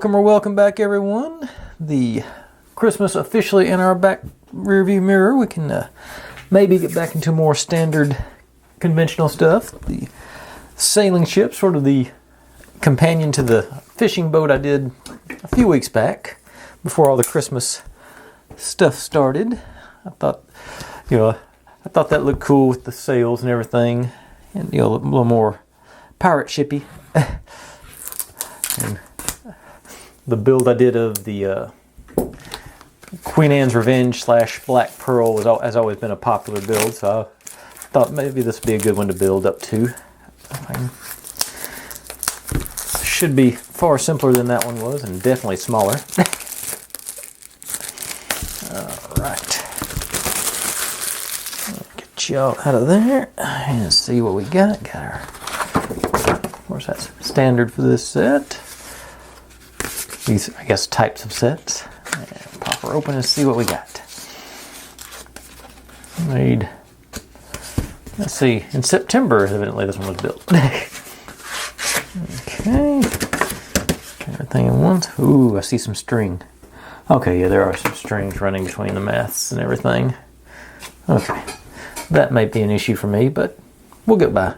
Welcome back, everyone. The Christmas officially in our back rearview mirror. We can maybe get back into more standard conventional stuff. The sailing ship, sort of the companion to the fishing boat I did a few weeks back before all the Christmas stuff started. I thought that looked cool with the sails and everything, and a little more pirate shippy. And the build I did of the Queen Anne's Revenge / Black Pearl has always been a popular build, so I thought maybe this would be a good one to build up to. Should be far simpler than that one was, and definitely smaller. Alright. Get y'all out of there and see what we got. Got our, of course, that's standard for this set. These, I guess, types of sets. And pop her open and see what we got. Made, let's see, in September, evidently this one was built. Okay. Everything in once. Ooh, I see some string. Okay, yeah, there are some strings running between the masts and everything. Okay. That might be an issue for me, but we'll get by.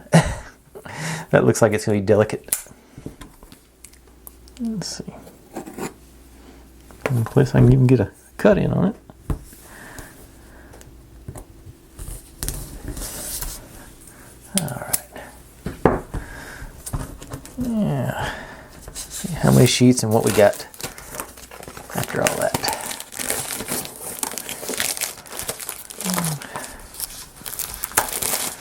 That looks like it's going to be delicate. Let's see. In place I can even get a cut in on it. Alright. Yeah. See how many sheets and what we got after all that.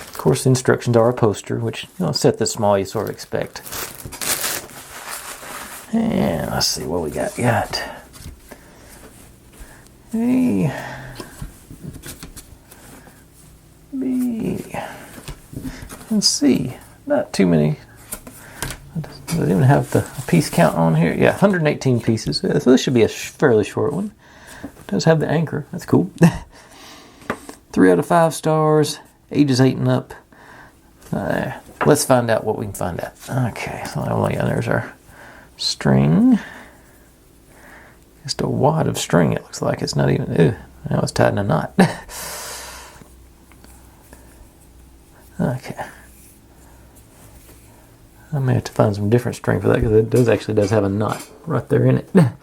Of course, the instructions are a poster, which, set this small you sort of expect. And let's see what we got. A, B, and C. Not too many. Does it even have the piece count on here? Yeah, 118 pieces. So this should be a fairly short one. It does have the anchor. That's cool. 3 out of 5 stars. Ages 8 and up. Let's find out what we can find out. Okay, so there's our string. Just a wad of string, it looks like. It's not even, now it's tied in a knot. Okay. I may have to find some different string for that, because it does have a knot right there in it. But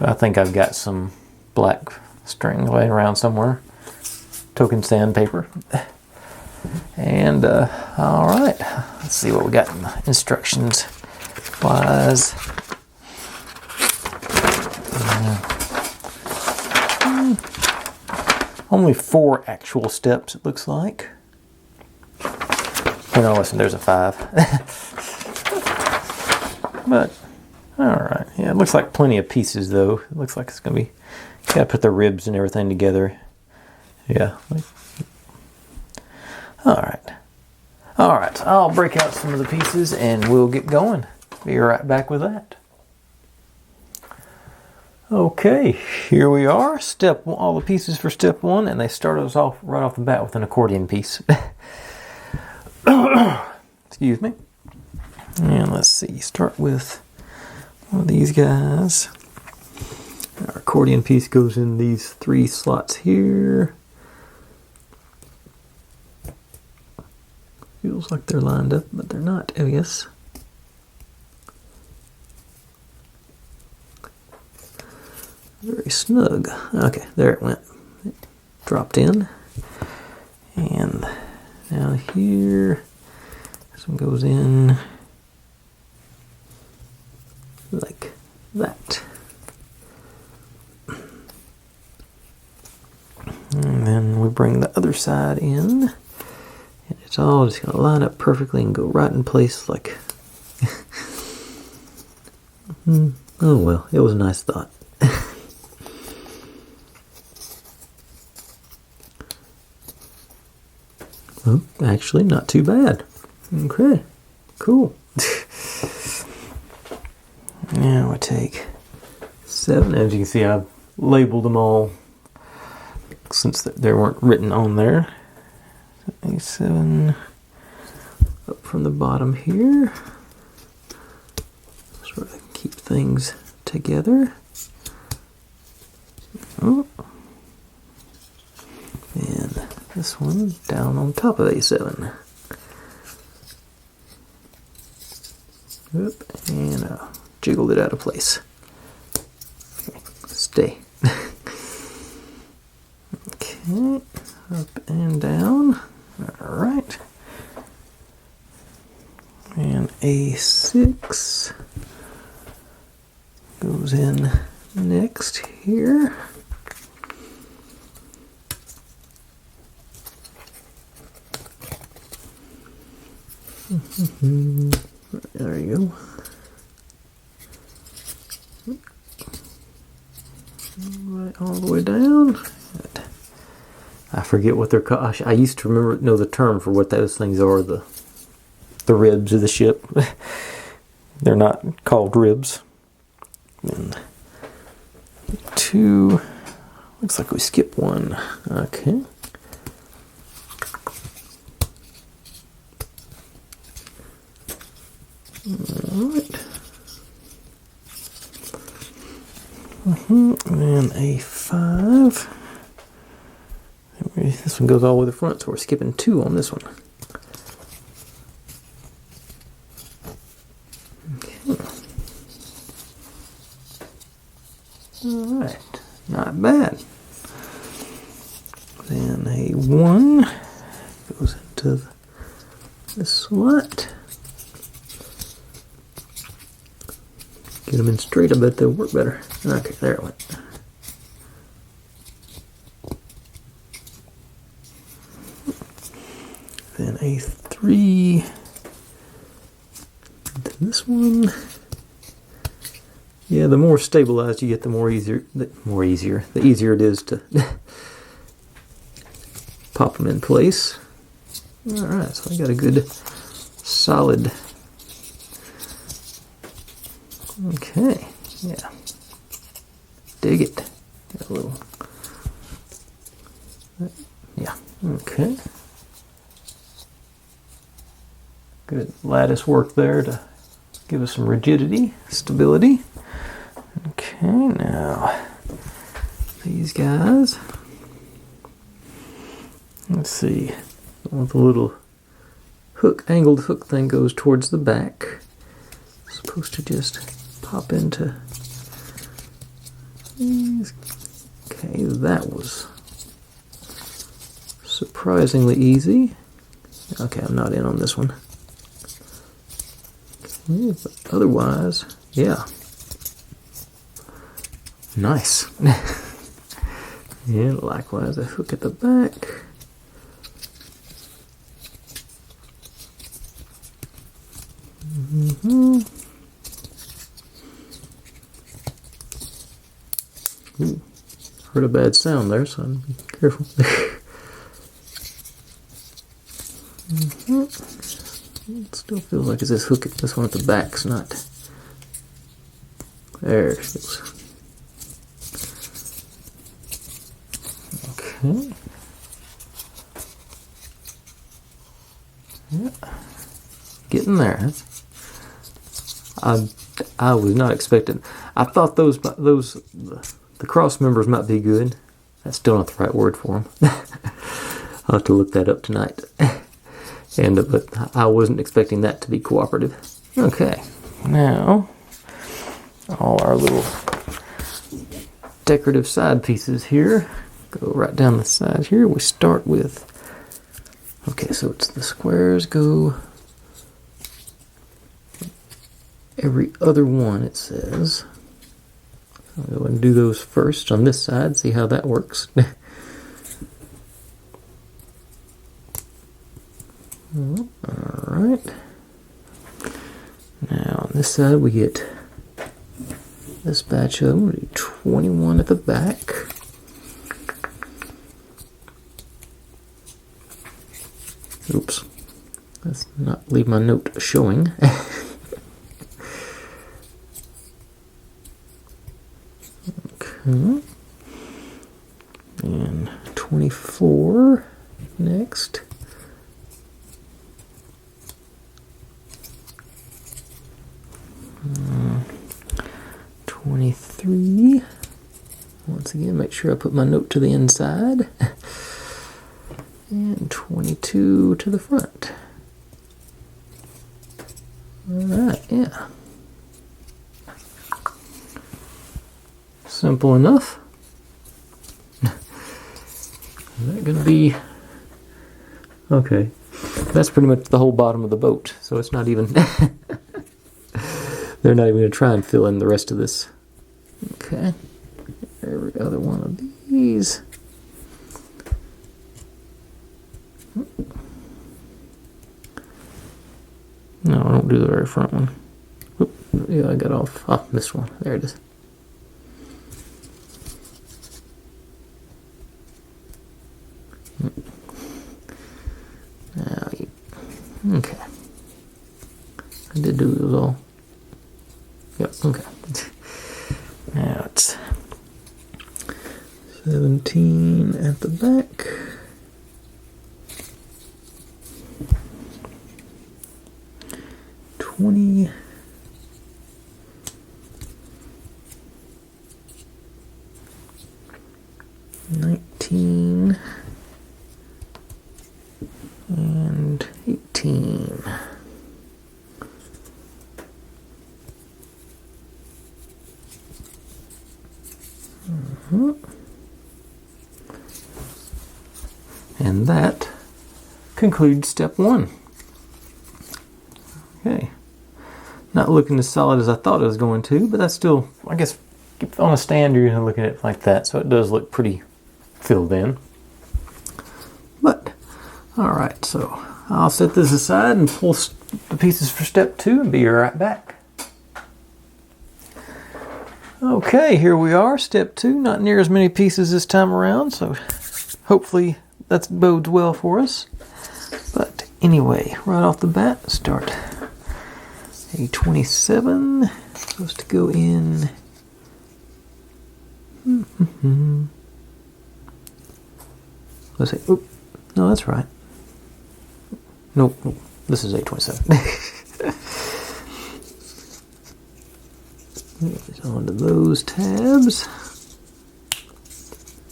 I think I've got some black string laying around somewhere. Token sandpaper. And, alright. Let's see what we got in the instructions wise. Only 4 actual steps, it looks like. Oh no, listen, there's a 5. But, alright. Yeah, it looks like plenty of pieces, though. It looks like it's going to be... Gotta put the ribs and everything together. Yeah. Alright. Alright, I'll break out some of the pieces and we'll get going. Be right back with that. Okay, here we are. All the pieces for step 1, and they started us off right off the bat with an accordion piece. Excuse me. And let's see, start with one of these guys. Our accordion piece goes in these 3 slots here. Feels like they're lined up, but they're not, I guess. Very snug. Okay, there it went. It dropped in. And now here, this one goes in like that. And then we bring the other side in. And it's all just going to line up perfectly and go right in place like... Oh well, it was a nice thought. Well, actually, not too bad. Okay, cool. Now we take 7. As you can see, I've labeled them all since they weren't written on there. 7, up from the bottom here. Sort of keep things together. Oh. And this one down on top of A7. Oop, and jiggled it out of place. Stay. Okay, up and down. Alright. And A6 goes in next here. There you go. Right all the way down. I forget what they're called. I used to know the term for what those things are. The ribs of the ship. They're not called ribs. And 2. Looks like we skipped 1. Okay. Alright. And then A5. This one goes all the way to the front, so we're skipping 2 on this one. Okay. Alright, not bad. Then A1 goes into the slot. Get them in straight, I bet they'll work better. Okay, there it went. Then A3. Then this one. Yeah, the more stabilized you get, the easier it is to pop them in place. Alright, so I got a good solid. Okay, yeah. Dig it. Got a little. Yeah, okay. Good lattice work there to give us some rigidity, stability. Okay, now these guys. Let's see. The little angled hook thing goes towards the back. It's supposed to just pop into these. Okay, that was surprisingly easy. Okay, I'm not in on this one. Okay, but otherwise, yeah. Nice. And likewise, a hook at the back. Ooh, heard a bad sound there, so I'm be careful. It still feels like it's this one at the back's not. There it goes. Okay. Yeah. Getting there. I was not expecting. I thought the cross members might be good. That's still not the right word for them. I'll have to look that up tonight. But I wasn't expecting that to be cooperative. Okay, now all our little decorative side pieces here go right down the side here. We start with. Okay, so it's the squares go. Every other one, it says. I'll go and do those first on this side, see how that works. Alright. Now on this side we get this batch of them. We'll do 21 at the back. Oops. Let's not leave my note showing. Okay. And 24 next. once again, make sure I put my note to the inside. And 22 to the front. Alright, yeah. Simple enough. Is that going to be... Okay. That's pretty much the whole bottom of the boat. So it's not even... They're not even going to try and fill in the rest of this. Okay. Every other one of these. No, I don't do the very front one. Oop, yeah, I got off. Oh, missed one. There it is. Now you, okay. I did do those all. Yep, okay. Now it's 17 at the back. $19 and 18. And that concludes step 1. Okay. Not looking as solid as I thought it was going to, but that's still, I guess, on a stand you're going to look at it like that, so it does look pretty filled in. But, alright, so I'll set this aside and pull the pieces for step 2 and be right back. Okay, here we are, step 2. Not near as many pieces this time around, so hopefully that bodes well for us. But anyway, right off the bat, start a 27, supposed to go in. Let's say, oop, no, that's right. Nope, nope, this is A27. Onto those tabs.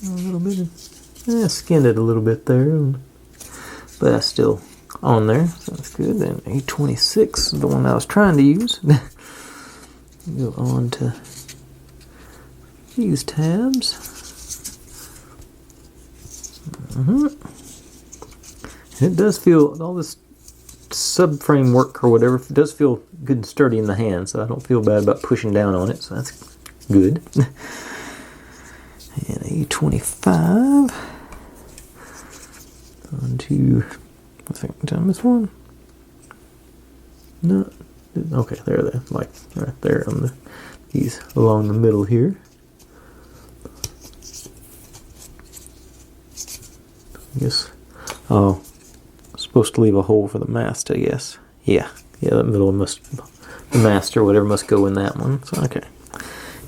A little bit, skinned it a little bit there, but that's still on there, so that's good. Then A26 is the one I was trying to use. Go on to these tabs. It does feel, all this subframe work or whatever, it does feel good and sturdy in the hand, so I don't feel bad about pushing down on it, so that's good. And A25 onto, I think, did I miss one? No, okay, there, like right there on these along the middle here. I guess, oh, supposed to leave a hole for the mast, I guess. Yeah, that middle one must, the mast or whatever must go in that one. So okay.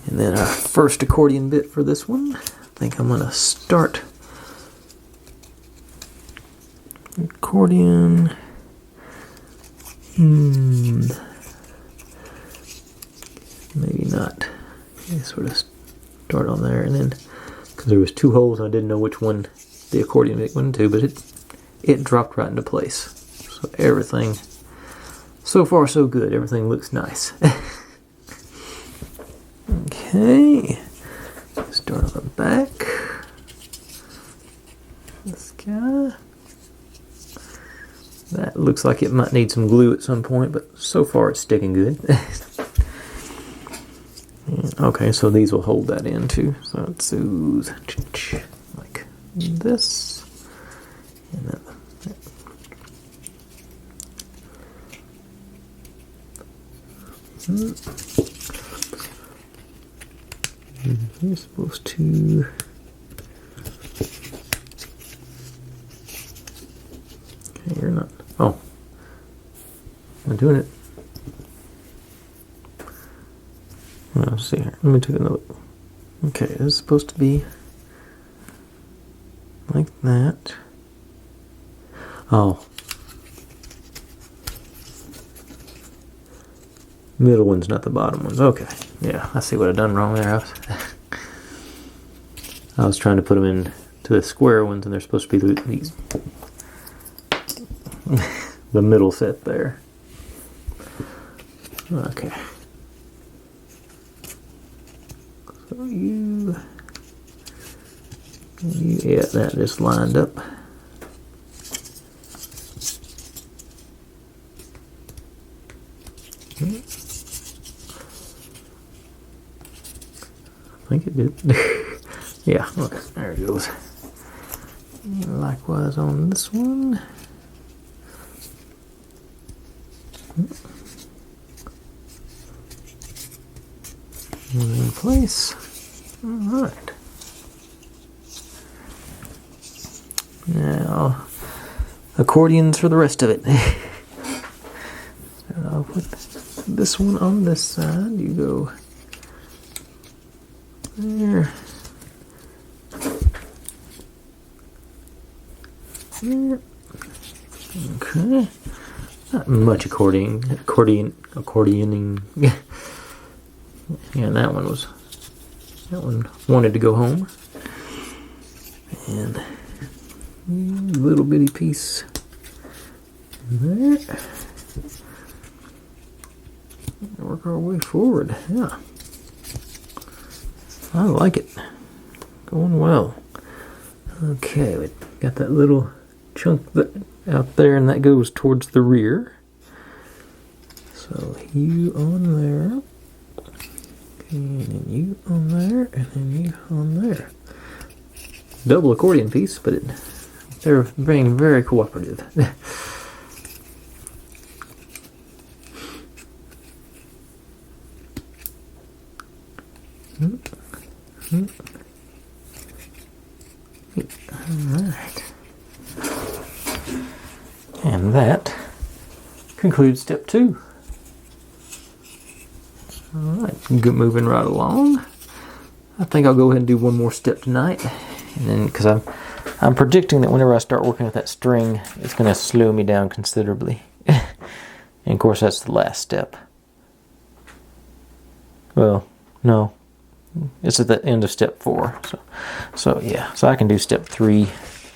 And then our first accordion bit for this one. I think I'm gonna start accordion. Maybe not. Okay, sort of start on there, and then because there was 2 holes, I didn't know which one the accordion bit went into, but it dropped right into place. So everything, so far so good. Everything looks nice. Okay, start on the back. This guy. That looks like it might need some glue at some point, but so far it's sticking good. Okay, so these will hold that in too. So it's like this. And then you're supposed to okay, you're not. Oh, I'm doing it. Let's see here. Let me take another. Okay, this is supposed to be like that. Oh. Middle one's not the bottom ones. Okay. Yeah, I see what I done wrong there. I was trying to put them in to the square ones, and they're supposed to be these the middle set there. Okay. So yeah, that just lined up. I think it did. Yeah, look, there it goes. Likewise on this one. One in place. Alright. Now, accordions for the rest of it. So I'll put this one on this side. You go there. There. Okay. Not much accordioning. Yeah, that one wanted to go home. And a little bitty piece there. Work our way forward. Yeah. I like it. Going well. Okay, we got that little chunk out there, and that goes towards the rear. So you on there. And then you on there, and then you on there. Double accordion piece, but they're being very cooperative. Alright. And that concludes step 2. Alright, moving right along. I think I'll go ahead and do one more step tonight. And then, because I'm predicting that whenever I start working with that string, it's going to slow me down considerably. And of course, that's the last step. Well, no. It's at the end of step 4. So yeah. So I can do step 3.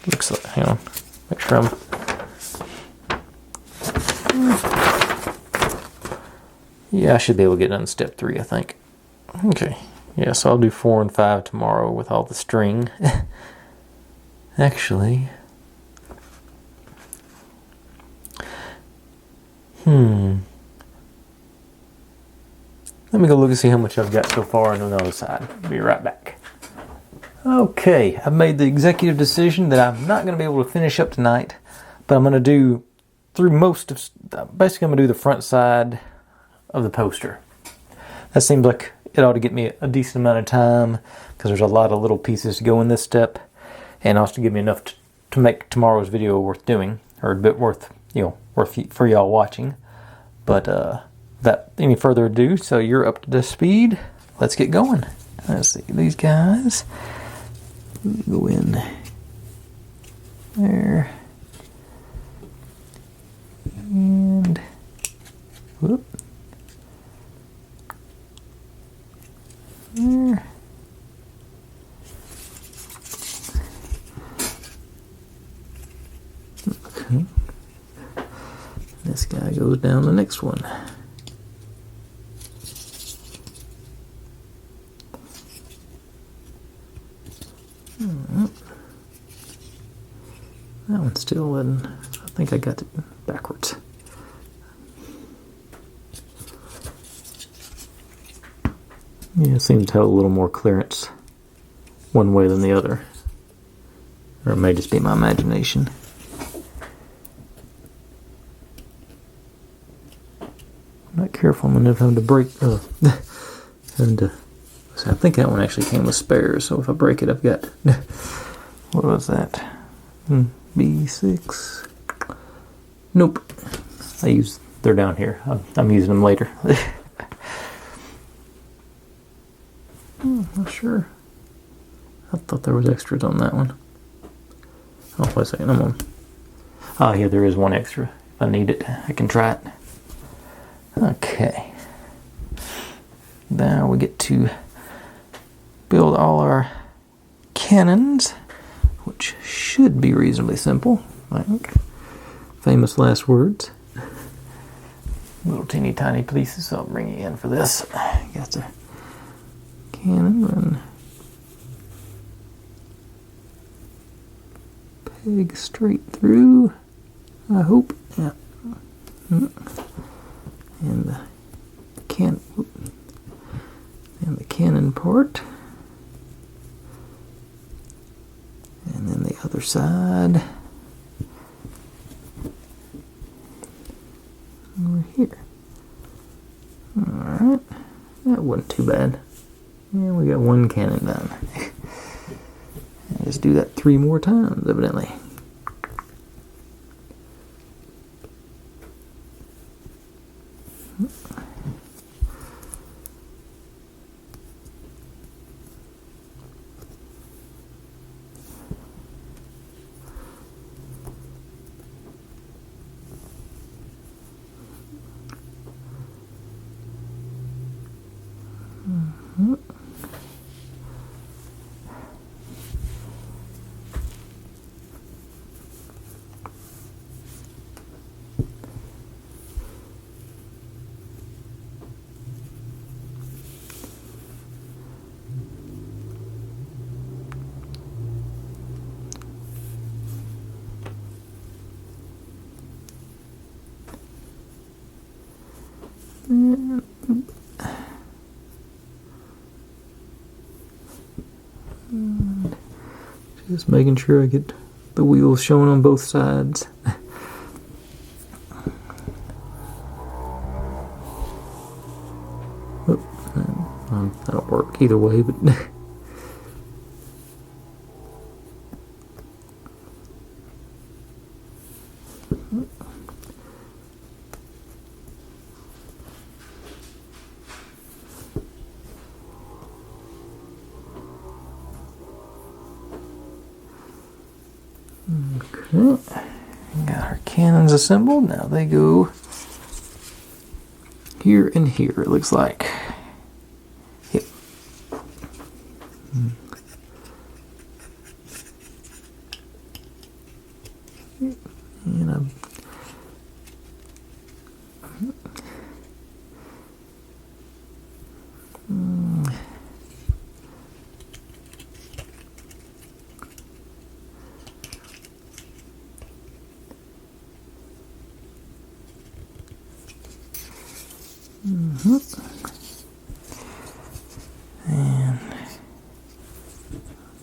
Looks like, hang on. Make sure I'm... Yeah, I should be able to get done step 3, I think. Okay. Yeah, so I'll do 4 and 5 tomorrow with all the string. Actually. Let me go look and see how much I've got so far on the other side. Be right back. Okay, I've made the executive decision that I'm not going to be able to finish up tonight, but I'm going to do basically I'm going to do the front side of the poster. That seems like it ought to get me a decent amount of time, because there's a lot of little pieces to go in this step, and also give me enough to make tomorrow's video worth doing, or a bit worth for y'all watching. But without any further ado, so you're up to the speed, let's get going. Let's see, these guys go in there, and whoop. There. Okay. This guy goes down the next one. That one's still in. I think I got it backwards. Yeah, it seems to have a little more clearance one way than the other. Or it may just be my imagination. I'm not careful, I'm going to have to break. I think that one actually came with spares, so if I break it, I've got. What was that? B6. Nope. They're down here. I'm using them later. Not sure. I thought there was extras on that one. Oh, wait a second. Oh, yeah, there is one extra. If I need it, I can try it. Okay. Now we get to build all our cannons, which should be reasonably simple, I think. Famous last words. Little teeny tiny pieces, so I'll bring you in for this. Got the cannon run. Peg straight through, I hope. Yeah. And the cannon part. And then the other side. Over here. Alright. That wasn't too bad. Yeah, we got one cannon done. Just do that 3 more times, evidently. Just making sure I get the wheels showing on both sides. That'll work either way, but okay. Got our cannons assembled. Now they go here and here, it looks like. Yep. And I'm and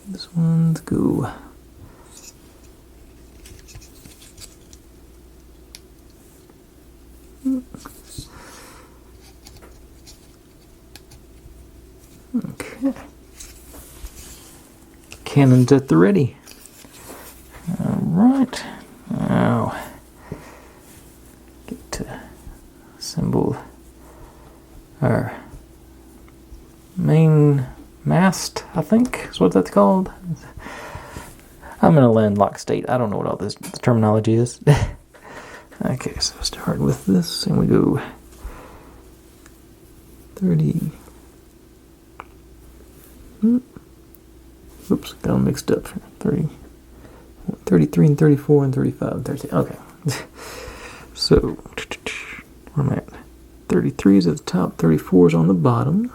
this one's go. Okay. Cannons at the ready. All right. Now get to assemble our main mast, I think is what that's called. I'm in a landlocked state. I don't know what all this terminology is. Okay, so start with this and we go 30. Oops, got them mixed up. 30, 33 and 34 and 35 and 13. Okay. So, where am I at? 33 is at the top, 34 is on the bottom.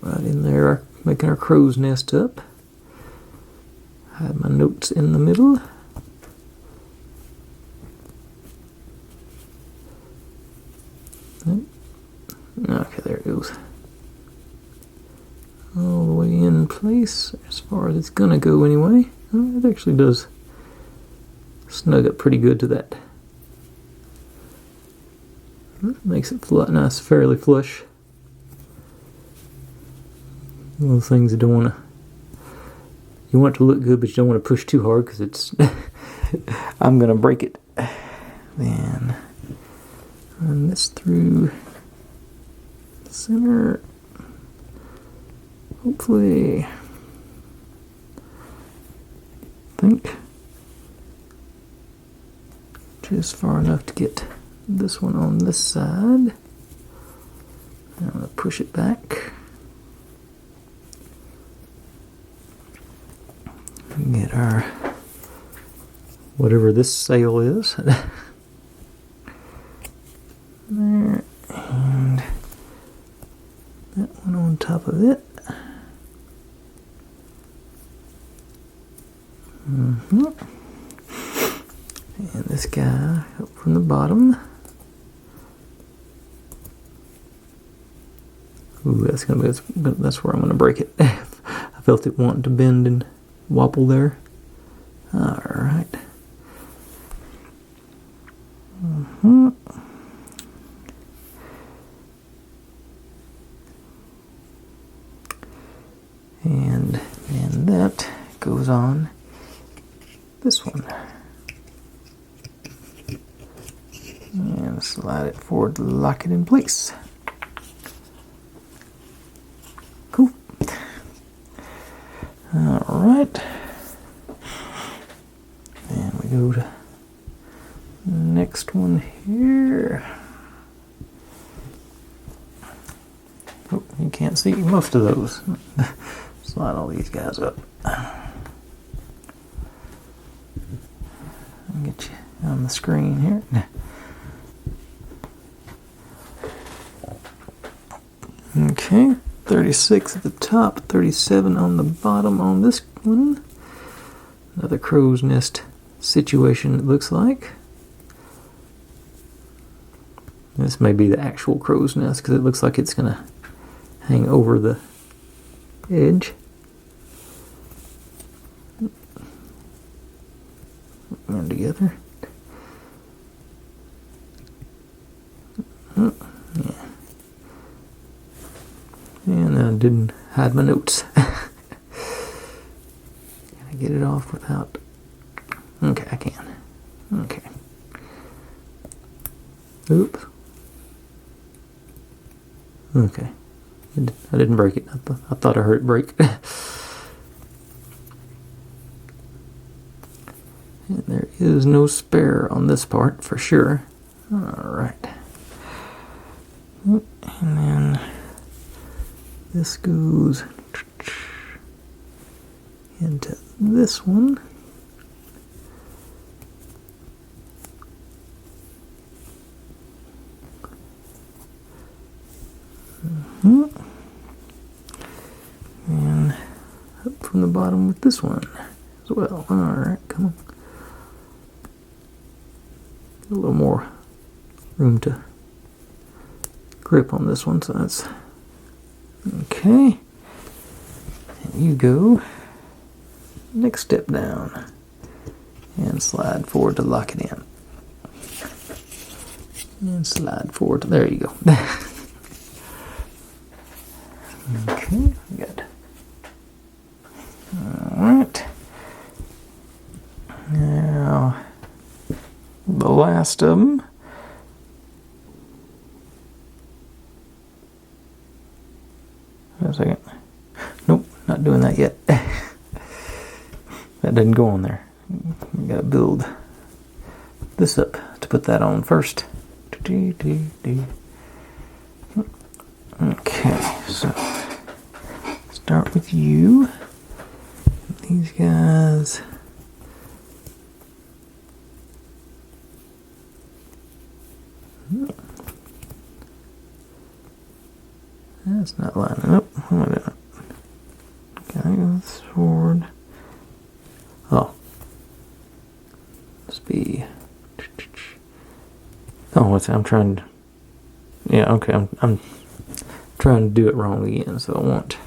Right in there, making our crow's nest up. I have my notes in the middle. Okay, there it goes. All the way in place, as far as it's gonna go anyway. Oh, it actually does snug up pretty good to that. Makes it nice, fairly flush. One of the things you don't want to, you want it to look good, but you don't want to push too hard because it's, I'm gonna break it. Then run this through the center. Hopefully, I think just far enough to get this one on this side. I'm going to push it back. Get our, whatever this sail is. There, and that one on top of it. And this guy up from the bottom. Ooh, that's where I'm gonna break it. I felt it wanting to bend and wobble there. All right. And that goes on this one. And slide it forward to lock it in place. Cool. All right. And we go to the next one here. Oh, you can't see most of those. Slide all these guys up. I'll get you on the screen here. Okay, 36 at the top, 37 on the bottom on this one. Another crow's nest situation, it looks like. This may be the actual crow's nest because it looks like it's going to hang over the edge. And together. Yeah. And I didn't hide my notes. Can I get it off without? Okay, I can. Okay. Oops. Okay. I didn't break it. I thought I heard it break. And there is no spare on this part for sure. Alright. And then this goes into this one. And up from the bottom with this one as well. Alright, come on. A little more room to grip on this one, so that's okay. And you go next step down and slide forward to lock it in. And slide forward. There you go. Okay, good. Alright. Now, the last of them. Wait a second. Nope, not doing that yet. That didn't go on there. We gotta build this up to put that on first. Okay, so start with you. These guys. That's not lining up. What am I doing? Okay, go forward. Oh. Must be. Oh, what's that? I'm trying to. Yeah, okay. I'm trying to do it wrong again, so I want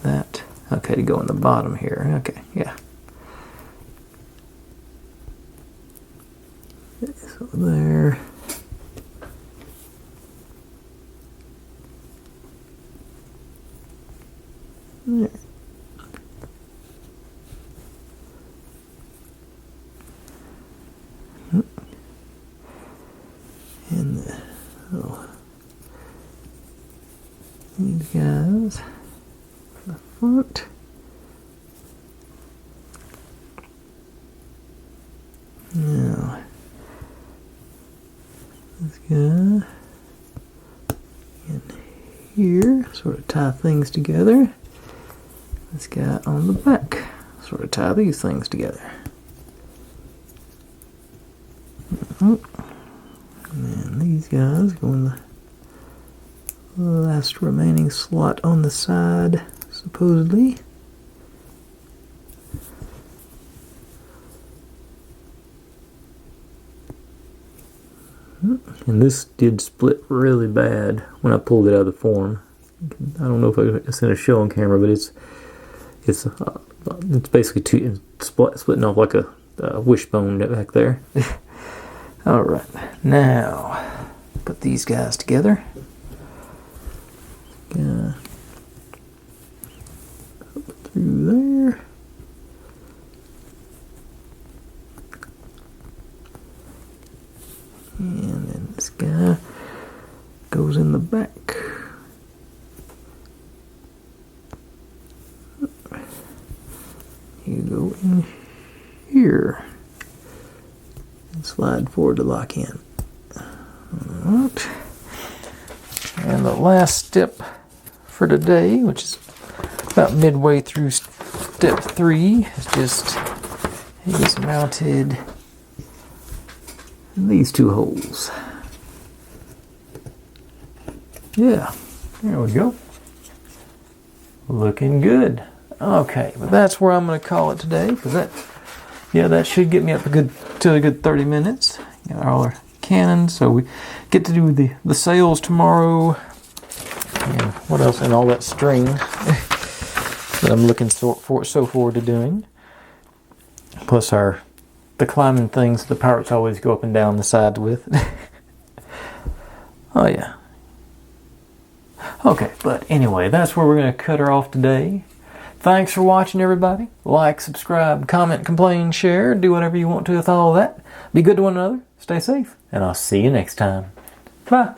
that. Okay, to go in the bottom here. Okay, yeah. So there. There. And these guys, the front. Now, this guy in here, sort of tie things together. this guy on the back. Sort of tie these things together. And then these guys go in the last remaining slot on the side, supposedly. And this did split really bad when I pulled it out of the form. I don't know if it's going to show on camera, but it's basically splitting off like a wishbone back there. All right, now put these guys together. Up through there. And then this guy goes in the back. You go in here and slide forward to lock in. Alright. And the last step for today, which is about midway through step 3, is mounted in these 2 holes. Yeah, there we go. Looking good. Okay, but that's where I'm going to call it today, because that should get me up to a good 30 minutes. Got all our cannons, so we get to do the sails tomorrow. And what else? And all that string that I'm looking so forward to doing. Plus the climbing things the pirates always go up and down the sides with. Oh yeah. Okay, but anyway, that's where we're going to cut her off today. Thanks for watching, everybody. Like, subscribe, comment, complain, share, do whatever you want to with all of that. Be good to one another, stay safe, and I'll see you next time. Bye.